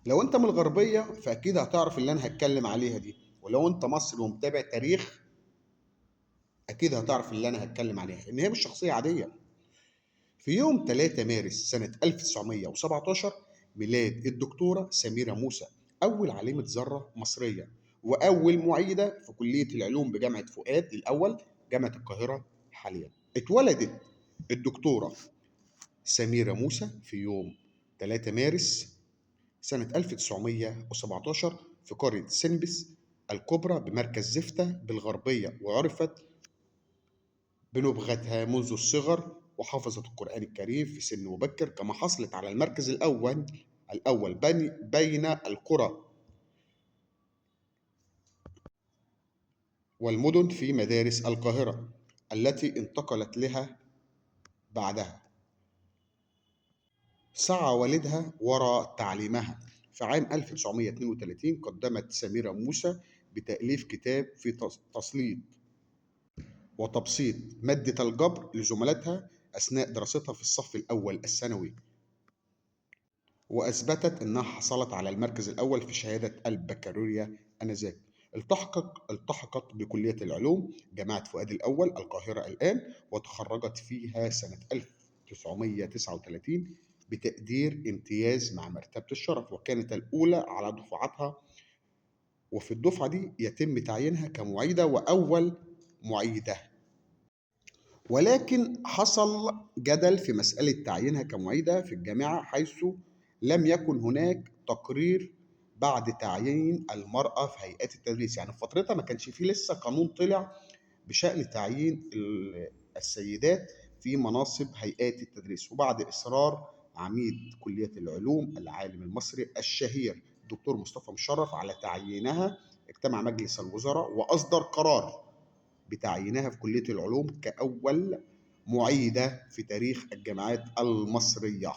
لو انت من الغربية فاكيد هتعرف اللي انا هتكلم عليها دي، ولو انت مصري ومتابع تاريخ اكيد هتعرف اللي انا هتكلم عليها، ان هي مش شخصية عادية. في يوم 3 مارس سنة 1917 ميلاد الدكتورة سميرة موسى، أول عالمة ذرة مصرية وأول معيدة في كلية العلوم بجامعة فؤاد الأول جامعة القاهرة حاليا. اتولدت الدكتورة سميرة موسى في يوم 3 مارس سنة 1917 في قرية سنبس الكبرى بمركز زفتة بالغربية، وعرفت بنبغتها منذ الصغر، وحفظت القرآن الكريم في سن مبكر، كما حصلت على المركز الأول بين القرى والمدن في مدارس القاهرة التي انتقلت لها بعدها. سعى والدها وراء تعليمها. في عام 1932 قدمت سميرة موسى بتأليف كتاب في تسليط وتبسيط مادة الجبر لزملاتها أثناء دراستها في الصف الأول الثانوي، وأثبتت أنها حصلت على المركز الأول في شهادة البكالوريا آنذاك. التحقت بكلية العلوم جامعة فؤاد الأول القاهرة الآن، وتخرجت فيها سنة 1939 بتقدير امتياز مع مرتبة الشرف، وكانت الأولى على دفعتها. وفي الدفعة دي يتم تعيينها كمعيدة وأول معيدة. ولكن حصل جدل في مسألة تعيينها كمعيدة في الجامعة، حيث لم يكن هناك تقرير بعد تعيين المرأة في هيئات التدريس. يعني في فترتها ما كانش فيه لسه قانون طلع بشأن تعيين السيدات في مناصب هيئات التدريس. وبعد إصرار عميد كلية العلوم العالم المصري الشهير الدكتور مصطفى مشرف على تعيينها، اجتمع مجلس الوزراء وأصدر قرار بتعيينها في كلية العلوم كأول معيدة في تاريخ الجامعات المصرية.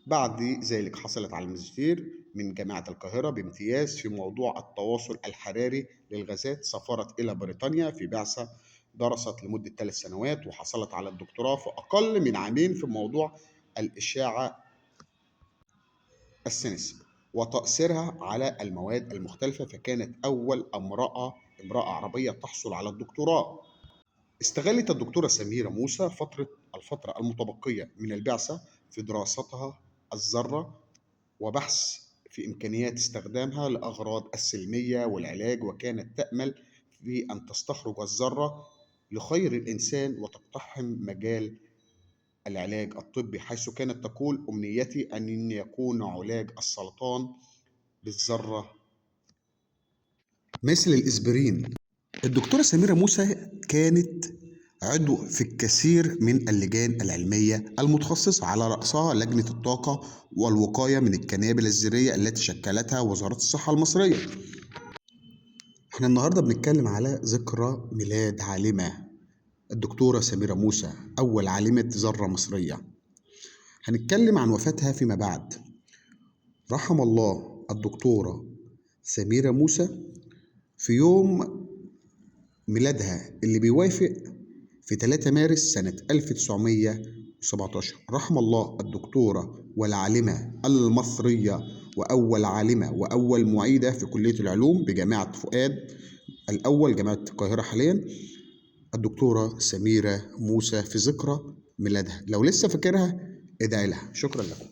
بعد ذلك حصلت على الماجستير من جامعة القاهرة بامتياز في موضوع التواصل الحراري للغازات. سافرت إلى بريطانيا في بعثة درست لمدة 3 سنوات، وحصلت على الدكتوراه في أقل من عامين في موضوع الإشعاع السينس وتأثيرها على المواد المختلفة، فكانت أول امرأة عربية تحصل على الدكتوراه. استغلت الدكتورة سميرة موسى الفترة المتبقية من البعثة في دراستها الذرة وبحث في إمكانيات استخدامها لأغراض السلمية والعلاج، وكانت تأمل في أن تستخرج الذرة لخير الإنسان وتقتحم مجال العلاج الطبي، حيث كانت تقول: أمنيتي أن يكون علاج السرطان بالذرة مثل الإسبرين. الدكتورة سميرة موسى كانت عضو في الكثير من اللجان العلمية المتخصصة، على رأسها لجنة الطاقة والوقاية من الكنابل الذرية التي شكلتها وزارة الصحة المصرية. احنا النهاردة بنتكلم على ذكرى ميلاد عالمة الدكتورة سميرة موسى، أول عالمة ذرة مصرية. هنتكلم عن وفاتها فيما بعد. رحم الله الدكتورة سميرة موسى في يوم ميلادها اللي بيوافق في 3 مارس سنة 1917. رحم الله الدكتورة والعالمة المصرية وأول عالمة وأول معيدة في كلية العلوم بجامعة فؤاد الأول جامعة القاهرة حاليا، الدكتورة سميرة موسى، في ذكرى ميلادها. لو لسه فاكرها ادعي لها. شكرا لكم.